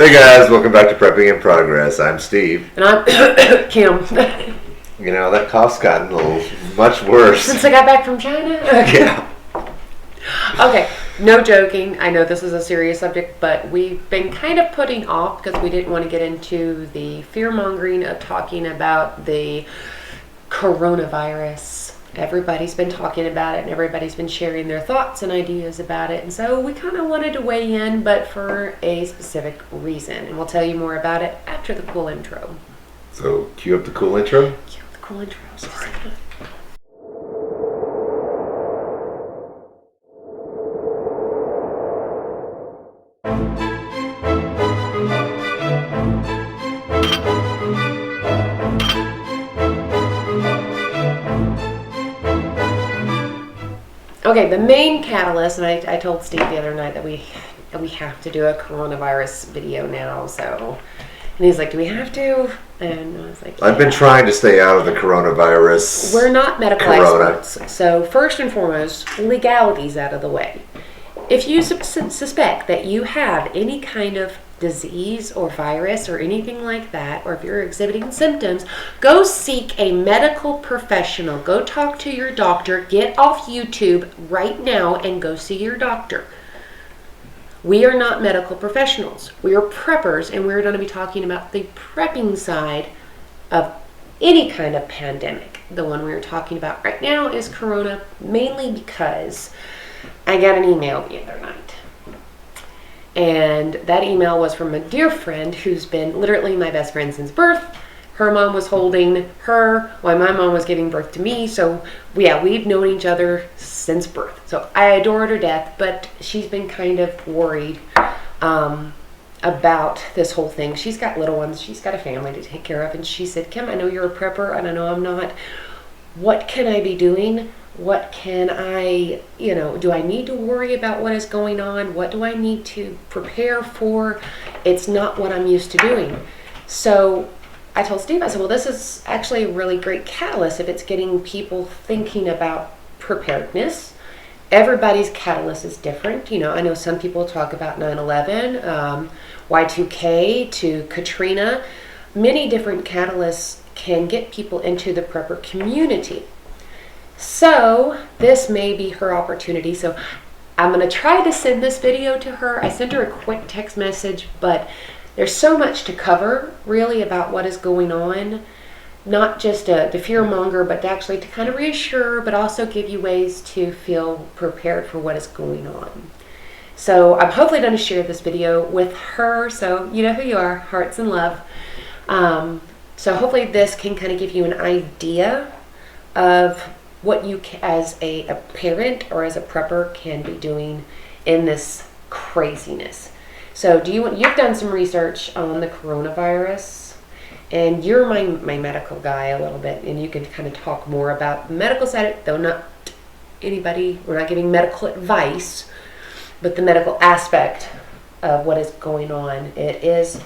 Hey guys, welcome back to Prepping in Progress. I'm Steve. And I'm Kim. You know, that cough's gotten a little much worse. Since I got back from China? Yeah. Okay, no joking. I know this is a serious subject, but we've been kind of putting off because we didn't want to get into the fear-mongering of talking about the coronavirus. Everybody's been talking about it and everybody's been sharing their thoughts and ideas about it. And so we kind of wanted to weigh in, but for a specific reason. And we'll tell you more about it after the cool intro. So, cue up the cool intro. Cue up the cool intro. Sorry. Okay, the main catalyst, and I told Steve the other night that we have to do a coronavirus video now, so, and he's like, do we have to? And I was like, I've been trying to stay out of the coronavirus. We're not medical Corona. experts, so first and foremost, legality's out of the way. If you suspect that you have any kind of disease or virus or anything like that, or if you're exhibiting symptoms, go seek a medical professional. Go talk to your doctor. Get off YouTube right now and go see your doctor. We are not medical professionals. We are preppers, and we're going to be talking about the prepping side of any kind of pandemic. The one we are talking about right now is corona, mainly because I got an email the other night. And that email was from a dear friend who's been literally my best friend since birth. Her mom was holding her while my mom was giving birth to me. So yeah, we've known each other since birth. So I adore her to death, but she's been kind of worried about this whole thing. She's got little ones. She's got a family to take care of. And she said, Kim, I know you're a prepper and I know I'm not. What can I be doing? What can I, do I need to worry about what is going on? What do I need to prepare for? It's not what I'm used to doing. So I told Steve, I said, well, this is actually a really great catalyst if it's getting people thinking about preparedness. Everybody's catalyst is different. I know some people talk about 9/11, Y2K to Katrina. Many different catalysts can get people into the prepper community. So this may be her opportunity. So I'm going to try to send this video to her. I sent her a quick text message, but there's so much to cover really about what is going on. Not just the fear monger, but actually to kind of reassure, but also give you ways to feel prepared for what is going on. So I'm hopefully going to share this video with her. So you know who you are, hearts and love. So hopefully this can kind of give you an idea of what you as a parent or as a prepper can be doing in this craziness. So you've done some research on the coronavirus, and you're my medical guy a little bit, and you can kind of talk more about the medical side, though not anybody, we're not giving medical advice, but the medical aspect of what is going on. Is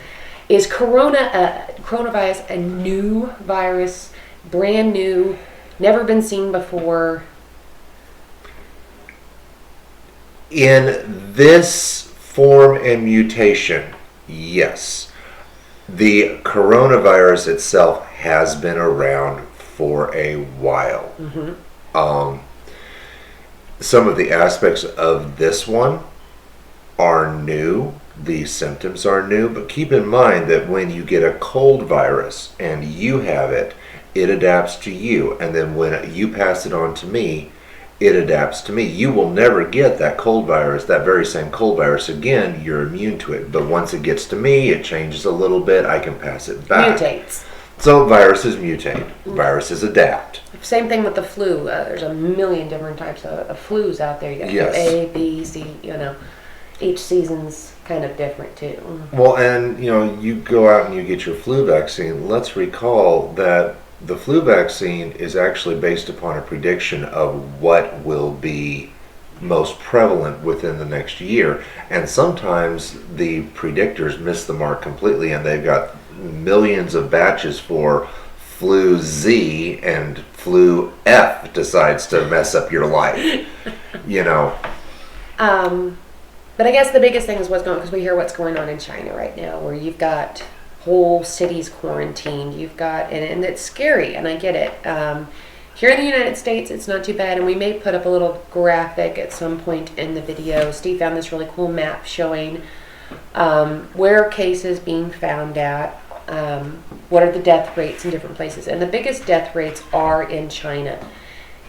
coronavirus a new virus, brand new, never been seen before? In this form and mutation, yes. The coronavirus itself has been around for a while. Mm-hmm. Some of the aspects of this one are new. The symptoms are new, but keep in mind that when you get a cold virus and you have it, it adapts to you, and then when you pass it on to me, it adapts to me. You will never get that cold virus, that very same cold virus again. You're immune to it, but once it gets to me, it changes a little bit. I can pass it back. Mutates. So viruses mutate. Viruses adapt. Same thing with the flu. There's a million different types of flus out there. You got Yes. A, B, C. Each season's kind of different too. Well, and you go out and you get your flu vaccine. Let's recall that the flu vaccine is actually based upon a prediction of what will be most prevalent within the next year. And sometimes the predictors miss the mark completely, and they've got millions of batches for flu Z, and flu F decides to mess up your life. But I guess the biggest thing is what's going on, because we hear what's going on in China right now, where you've got whole cities quarantined. You've got, and it's scary, and I get it. Here in the United States, it's not too bad, and we may put up a little graphic at some point in the video. Steve found this really cool map showing where cases being found at, what are the death rates in different places. And the biggest death rates are in China.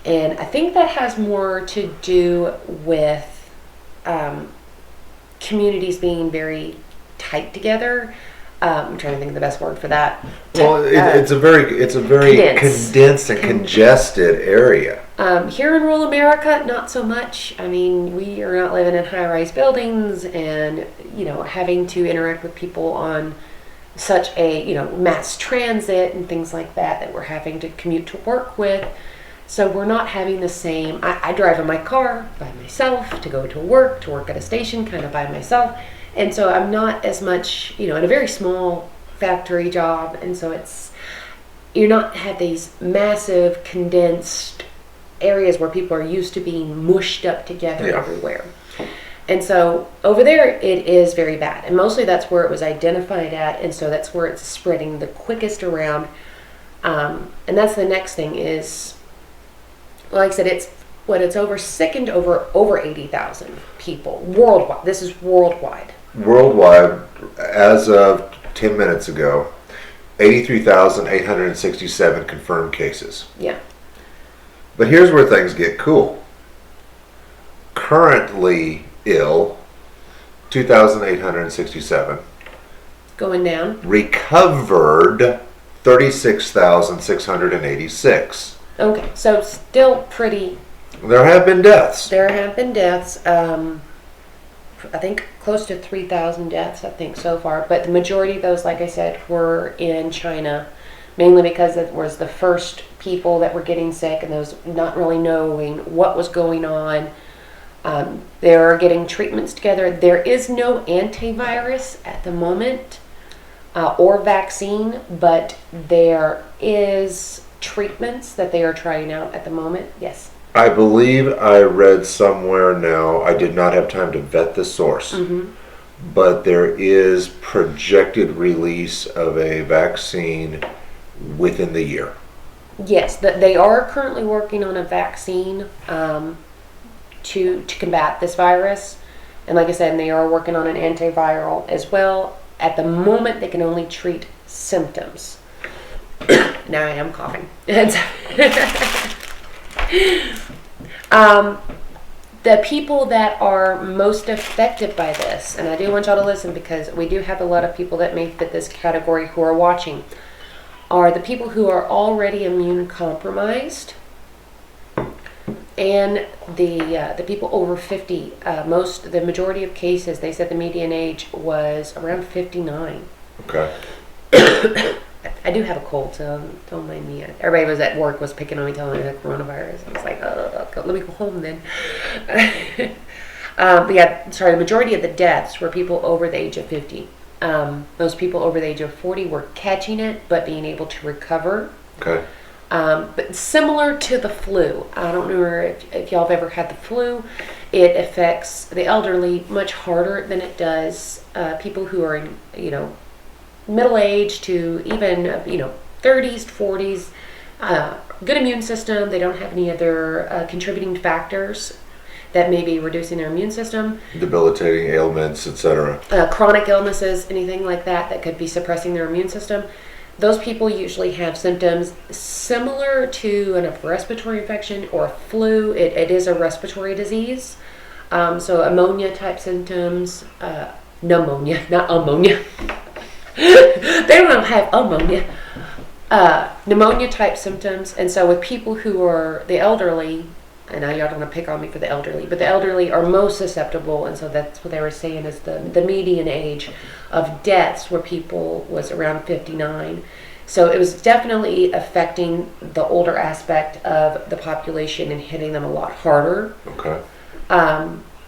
And I think that has more to do with communities being very tight together. I'm trying to think of the best word for that. Well, it's a very condensed and congested area. Here in rural America, not so much. I mean, we are not living in high-rise buildings and, having to interact with people on such a, mass transit and things like that we're having to commute to work with. So we're not having the same, I drive in my car by myself to go to work at a station kind of by myself. And so I'm not as much, in a very small factory job. And so you're not have these massive condensed areas where people are used to being mushed up together everywhere. And so over there, it is very bad. And mostly that's where it was identified at. And so that's where it's spreading the quickest around. And that's the next thing is, like I said, it's sickened over 80,000 people worldwide. This is worldwide. Worldwide, as of 10 minutes ago, 83,867 confirmed cases. Yeah. But here's where things get cool. Currently ill, 2,867. Going down. Recovered, 36,686. Okay, so still pretty. There have been deaths. I think close to 3,000 deaths, I think, so far. But the majority of those, like I said, were in China, mainly because it was the first people that were getting sick and those not really knowing what was going on. They're getting treatments together. There is no antivirus at the moment or vaccine, but there is treatments that they are trying out at the moment. Yes. I believe I read somewhere now, I did not have time to vet the source, but there is projected release of a vaccine within the year. Yes, they are currently working on a vaccine to combat this virus. And like I said, they are working on an antiviral as well. At the moment, they can only treat symptoms. Now I am coughing. The people that are most affected by this, and I do want y'all to listen because we do have a lot of people that may fit this category who are watching, are the people who are already immune compromised and the people over 50. The majority of cases, they said the median age was around 59. Okay. I do have a cold, so don't mind me. Everybody was at work was picking on me, telling me the coronavirus. I was like, let me go home then. But yeah, the majority of the deaths were people over the age of 50. Those people over the age of 40 were catching it, but being able to recover. Okay. But similar to the flu, I don't know if y'all have ever had the flu. It affects the elderly much harder than it does people who are in, middle age to even 30s, 40s. Good immune system. They don't have any other contributing factors that may be reducing their immune system. Debilitating ailments, etc. Chronic illnesses, anything like that could be suppressing their immune system. Those people usually have symptoms similar to an upper respiratory infection or a flu. It is a respiratory disease. So ammonia type symptoms, pneumonia, not ammonia. They don't have ammonia. Pneumonia type symptoms. And so with people who are the elderly, and I y'all don't want to pick on me for the elderly, but the elderly are most susceptible, and so that's what they were saying is the median age of deaths where people was around 59. So it was definitely affecting the older aspect of the population and hitting them a lot harder. Okay.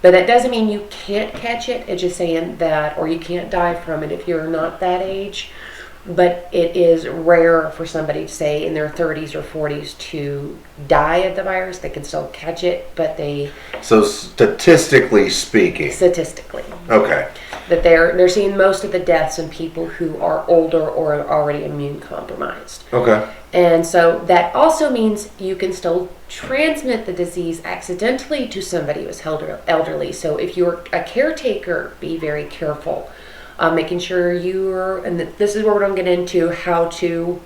But that doesn't mean you can't catch it. It's just saying that, or you can't die from it if you're not that age. but it is rare for somebody, say, in their 30s or 40s to die of the virus. They can still catch it, but So statistically speaking. Okay. That they're seeing most of the deaths in people who are older or are already immune compromised. Okay. And so that also means you can still transmit the disease accidentally to somebody who's elderly. So if you're a caretaker, be very careful. Making sure and this is where we're going to get into how to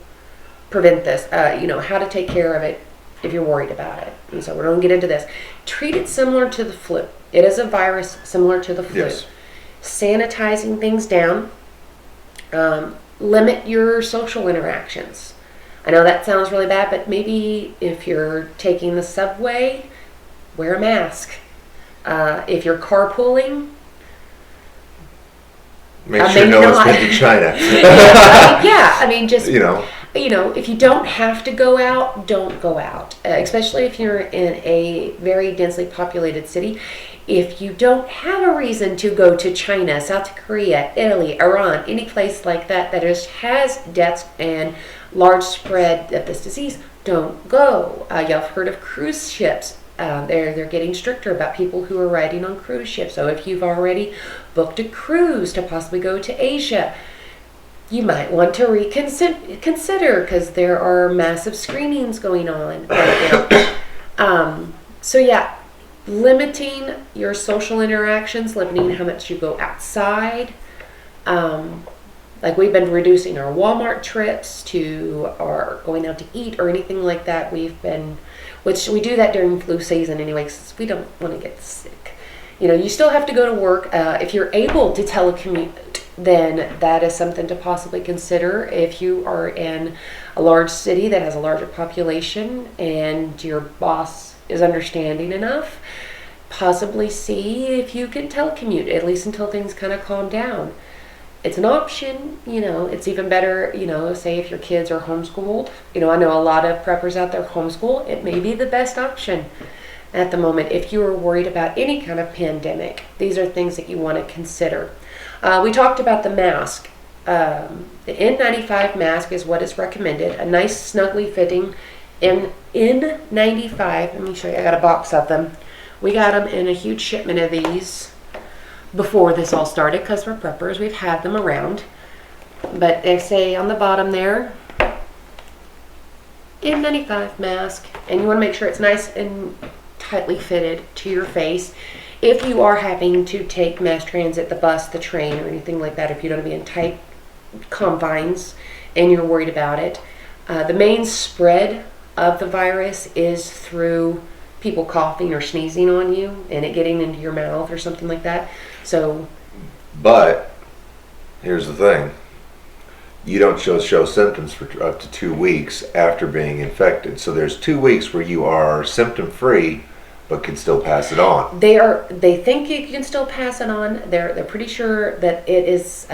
prevent this, how to take care of it if you're worried about it. And so we're going to get into this. Treat it similar to the flu. It is a virus similar to the flu. Yes. Sanitizing things down. Limit your social interactions. I know that sounds really bad, but maybe if you're taking the subway, wear a mask. If you're carpooling, make sure no one's been to China. Just if you don't have to go out, don't go out. Especially if you're in a very densely populated city. If you don't have a reason to go to China, South Korea, Italy, Iran, any place like that just has deaths and large spread of this disease, don't go. Y'all have heard of cruise ships. They're getting stricter about people who are riding on cruise ships. So if you've already booked a cruise to possibly go to Asia, you might want to reconsider because there are massive screenings going on right now. Limiting your social interactions, limiting how much you go outside. Like we've been reducing our Walmart trips or going out to eat or anything like that. Which we do that during flu season anyway, because we don't want to get sick. You still have to go to work. If you're able to telecommute, then that is something to possibly consider. If you are in a large city that has a larger population and your boss is understanding enough, possibly see if you can telecommute, at least until things kind of calm down. It's an option, it's even better, say if your kids are homeschooled. I know a lot of preppers out there homeschool. It may be the best option at the moment. If you are worried about any kind of pandemic, these are things that you want to consider. We talked about the mask. The N95 mask is what is recommended. A nice snugly fitting N95. Let me show you. I got a box of them. We got them in a huge shipment of these before this all started because we're preppers. We've had them around. But they say on the bottom there, N95 mask. And you want to make sure it's nice and tightly fitted to your face. If you are having to take mass transit, the bus, the train, or anything like that, if you don't want to be in tight confines and you're worried about it, the main spread of the virus is through people coughing or sneezing on you and it getting into your mouth or something like that. But here's the thing. You don't show symptoms for up to 2 weeks after being infected. So there's 2 weeks where you are symptom free but can still pass it on. They think you can still pass it on. They're pretty sure that it is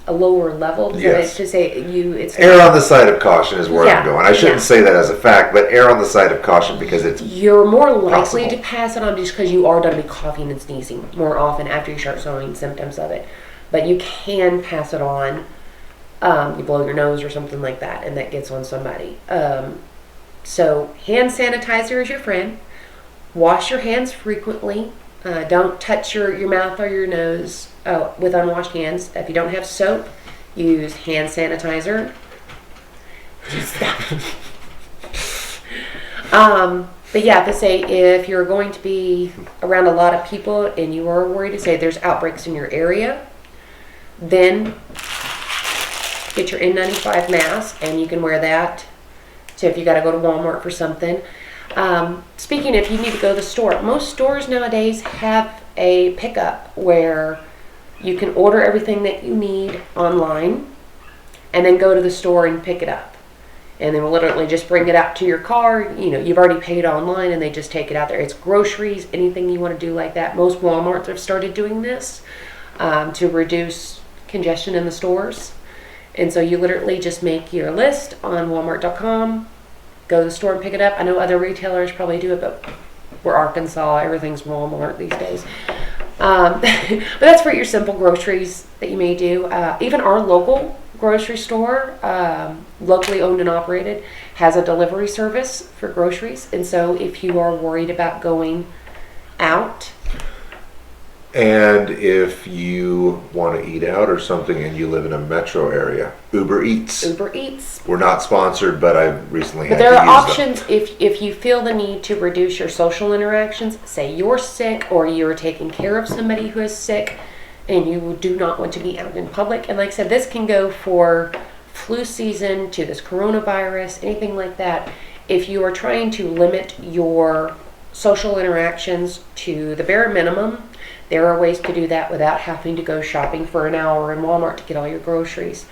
a lower level. Yes. To say it's err on the side of caution is where I'm going. I shouldn't say that as a fact, but err on the side of caution because you're more likely possible to pass it on just because you are going to be coughing and sneezing more often after you start showing symptoms of it. But you can pass it on. You blow your nose or something like that, and that gets on somebody. So hand sanitizer is your friend. Wash your hands frequently. Don't touch your mouth or your nose with unwashed hands. If you don't have soap, use hand sanitizer. But yeah, to say if you're going to be around a lot of people and you are worried to say there's outbreaks in your area, then get your N95 mask and you can wear that. So if you got to go to Walmart for something. Speaking if you need to go to the store, most stores nowadays have a pickup where you can order everything that you need online and then go to the store and pick it up. And they will literally just bring it out to your car. You've already paid online and they just take it out there. It's groceries, anything you want to do like that. Most Walmarts have started doing this to reduce congestion in the stores. And so you literally just make your list on walmart.com, go to the store and pick it up. I know other retailers probably do it, but we're Arkansas, everything's Walmart these days. But that's for your simple groceries that you may do. Even our local grocery store, locally owned and operated, has a delivery service for groceries. And so if you are worried about going out, And if you want to eat out or something and you live in a metro area, Uber Eats. Uber Eats. We're not sponsored, but I recently had But there to are use options if you feel the need to reduce your social interactions. Say you're sick or you're taking care of somebody who is sick and you do not want to be out in public. And like I said, this can go for flu season to this coronavirus, anything like that. If you are trying to limit your social interactions to the bare minimum, there are ways to do that without having to go shopping for an hour in Walmart to get all your groceries.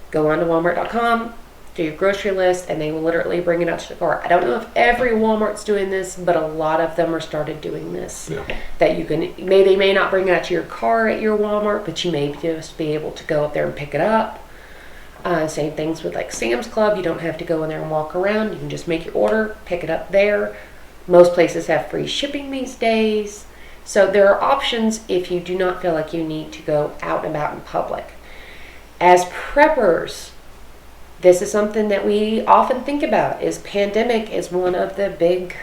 Go on to walmart.com, do your grocery list, and they will literally bring it out to the car. I don't know if every Walmart's doing this, but a lot of them are started doing this. Yeah. That you can, they may not bring it out to your car at your Walmart, but you may just be able to go up there and pick it up. Same things with like Sam's Club. You don't have to go in there and walk around. You can just make your order, pick it up there. Most places have free shipping these days. So there are options if you do not feel like you need to go out and about in public. As preppers, this is something that we often think about, is pandemic is one of the big,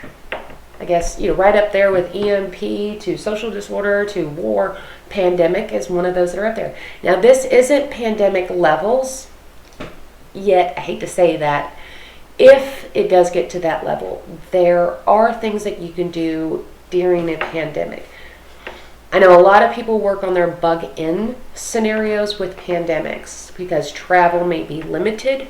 I guess, right up there with EMP to social disorder to war. Pandemic is one of those that are up there. Now this isn't pandemic levels yet. I hate to say that. If it does get to that level, there are things that you can do during a pandemic. I know a lot of people work on their bug-in scenarios with pandemics because travel may be limited,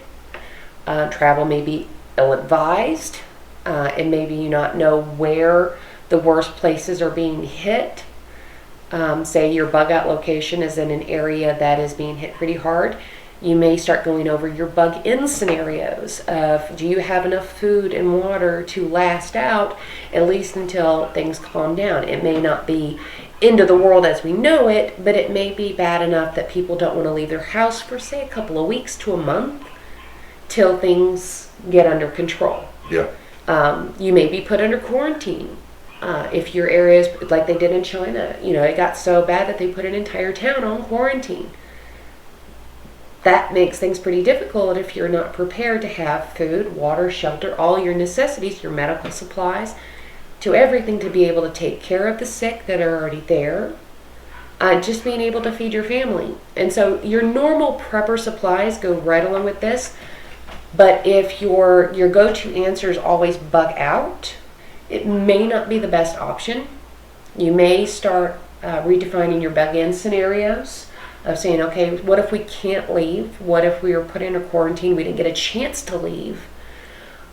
travel may be ill-advised, and maybe you not know where the worst places are being hit. Say your bug-out location is in an area that is being hit pretty hard. You may start going over your bug-in scenarios of, do you have enough food and water to last out at least until things calm down? It may not be end of the world as we know it, but it may be bad enough that people don't want to leave their house for, say, a couple of weeks to a month till things get under control. Yeah. You may be put under quarantine. If your area is like they did in China, it got so bad that they put an entire town on quarantine. That makes things pretty difficult if you're not prepared to have food, water, shelter, all your necessities, your medical supplies, to everything to be able to take care of the sick that are already there, just being able to feed your family. And so your normal prepper supplies go right along with this, but if your go-to answer is always bug out, it may not be the best option. You may start redefining your bug-in scenarios of saying, okay, what if we can't leave? What if we were put in a quarantine, we didn't get a chance to leave?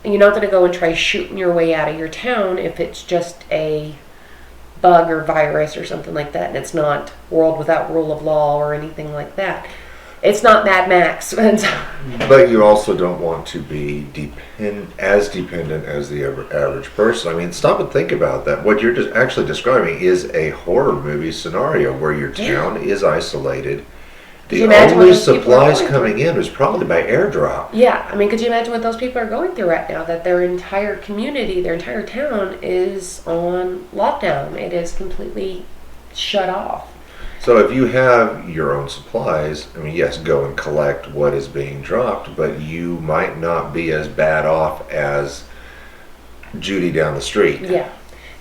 And you're not going to go and try shooting your way out of your town if it's just a bug or virus or something like that, and it's not world without rule of law or anything like that. It's not Mad Max. But you also don't want to be as dependent as the average person. I mean, stop and think about that. What you're just actually describing is a horror movie scenario where your town is isolated. The only supplies coming in is probably by airdrop. Yeah, I mean, could you imagine what those people are going through right now? That their entire community, their entire town is on lockdown. It is completely shut off. So if you have your own supplies, I mean, yes, go and collect what is being dropped, but you might not be as bad off as Judy down the street. Yeah,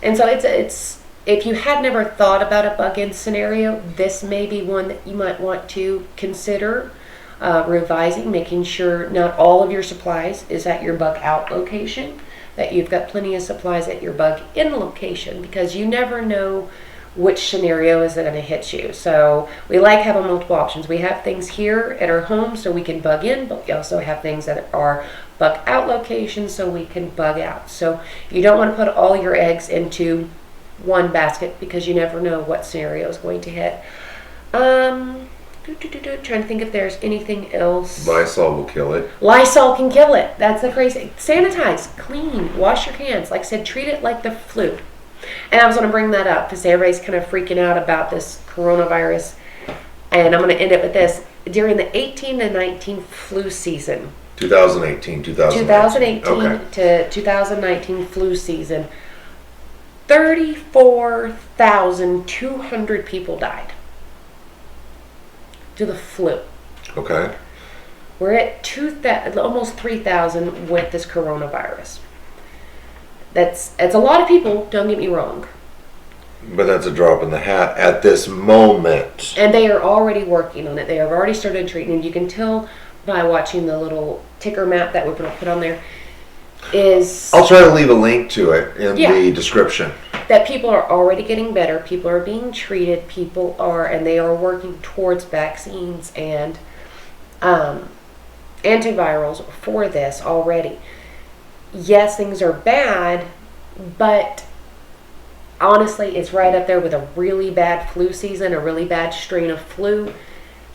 and so it's if you had never thought about a bug-in scenario, this may be one that you might want to consider revising, making sure not all of your supplies is at your bug-out location, that you've got plenty of supplies at your bug-in location, because you never know which scenario is going to hit you. So we like having multiple options. We have things here at our home so we can bug in, but we also have things that are bug out locations so we can bug out. So you don't want to put all your eggs into one basket because you never know what scenario is going to hit. Trying to think if there's anything else. Lysol will kill it. Lysol can kill it. That's the crazy. Sanitize, clean, wash your hands. Like I said, treat it like the flu. And I was going to bring that up because everybody's kind of freaking out about this coronavirus. And I'm going to end it with this. During the 18 to 19 flu season. 2018 okay. To 2019 flu season. 34,200 people died to the flu. Okay. We're at almost 3,000 with this coronavirus. That's a lot of people, don't get me wrong. But that's a drop in the hat at this moment. And they are already working on it. They have already started treating. You can tell by watching the little ticker map that we're going to put on there. I'll try to leave a link to it in the description. That people are already getting better. People are being treated. And they are working towards vaccines and antivirals for this already. Yes, things are bad, but honestly, it's right up there with a really bad flu season, a really bad strain of flu.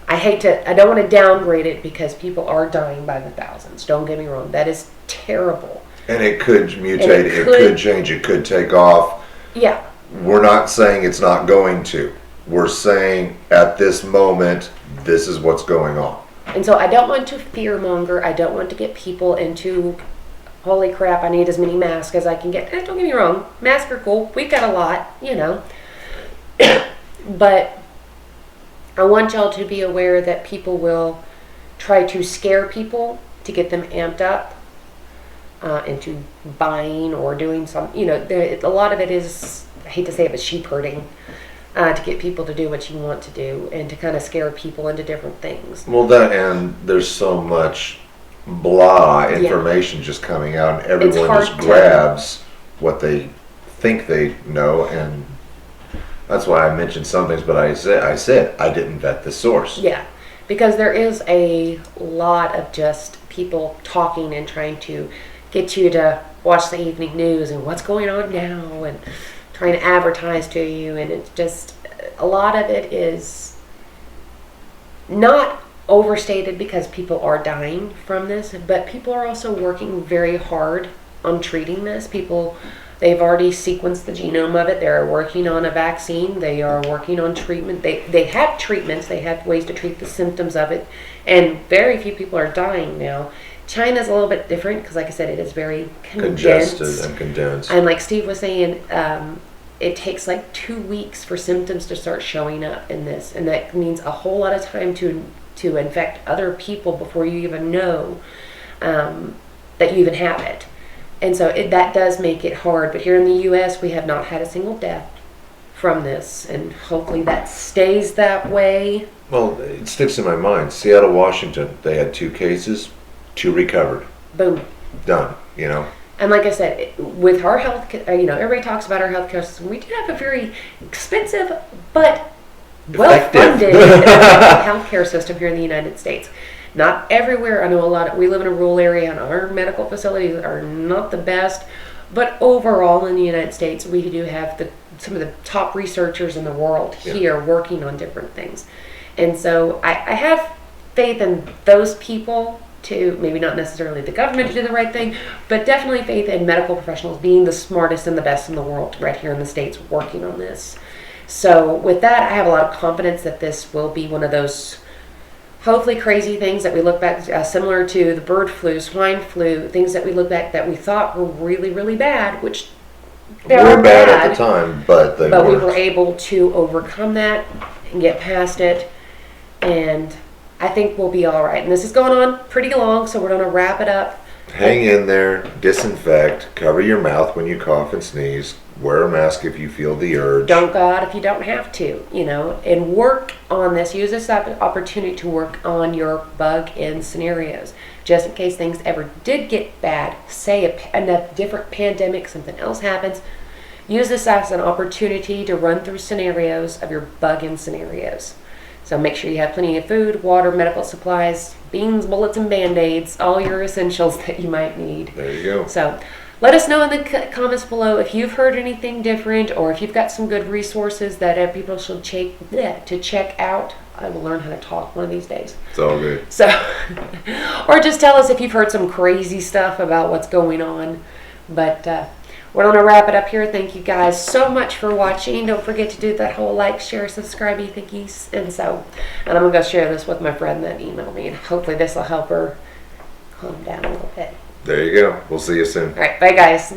I don't want to downgrade it because people are dying by the thousands. Don't get me wrong. That is terrible. And it could mutate, it could change, it could take off. Yeah. We're not saying it's not going to. We're saying at this moment, this is what's going on. And so I don't want to fearmonger. I don't want to get people into, holy crap, I need as many masks as I can get. Don't get me wrong, masks are cool. We've got a lot, But I want y'all to be aware that people will try to scare people to get them amped up into buying or doing some, a lot of it is, I hate to say it, but sheep herding. To get people to do what you want to do and to kind of scare people into different things. Well, and there's so much blah information just coming out, and everyone just grabs what they think they know, and that's why I mentioned some things, but I said I didn't vet the source. Yeah, because there is a lot of just people talking and trying to get you to watch the evening news and what's going on now and trying to advertise to you, and it's just, a lot of it is not overstated because people are dying from this, but people are also working very hard on treating this. They've already sequenced the genome of it. They're working on a vaccine. They are working on treatment. They have treatments. They have ways to treat the symptoms of it, and very few people are dying now. China's a little bit different because, like I said, it is very congested and condensed. And like Steve was saying, it takes like 2 weeks for symptoms to start showing up in this, and that means a whole lot of time to infect other people before you even know that you even have it. And so that does make it hard. But here in the U.S., we have not had a single death from this, and hopefully that stays that way. Well, it sticks in my mind. Seattle, Washington, they had 2 cases, 2 recovered. Boom. Done, And like I said, with our health, everybody talks about our healthcare system. We do have a very expensive but well-funded healthcare system here in the United States. Not everywhere. I know we live in a rural area, and our medical facilities are not the best. But overall, in the United States, we do have some of the top researchers in the world here working on different things. And so I have faith in those people to, maybe not necessarily the government to do the right thing, but definitely faith in medical professionals being the smartest and the best in the world right here in the States working on this. So with that, I have a lot of confidence that this will be one of those hopefully crazy things that we look back, similar to the bird flu, swine flu, things that we look back that we thought were really, really bad, which they were bad at the time, but we were able to overcome that and get past it, and I think we'll be all right. And this is going on pretty long, so we're going to wrap it up. Hang in there, disinfect, cover your mouth when you cough and sneeze, wear a mask if you feel the urge. Don't go out if you don't have to, and work on this. Use this opportunity to work on your bug-in scenarios. Just in case things ever did get bad, say a different pandemic, something else happens, use this as an opportunity to run through scenarios of your bug-in scenarios. So make sure you have plenty of food, water, medical supplies, beans, bullets, and Band-Aids, all your essentials that you might need. There you go. So let us know in the comments below if you've heard anything different, or if you've got some good resources that people should check out. I will learn how to talk one of these days. It's all good. So, or just tell us if you've heard some crazy stuff about what's going on. But we're going to wrap it up here. Thank you guys so much for watching. Don't forget to do that whole like, share, subscribe, thingies. And I'm going to go share this with my friend that emailed me, and hopefully this will help her calm down a little bit. There you go. We'll see you soon. All right. Bye, guys.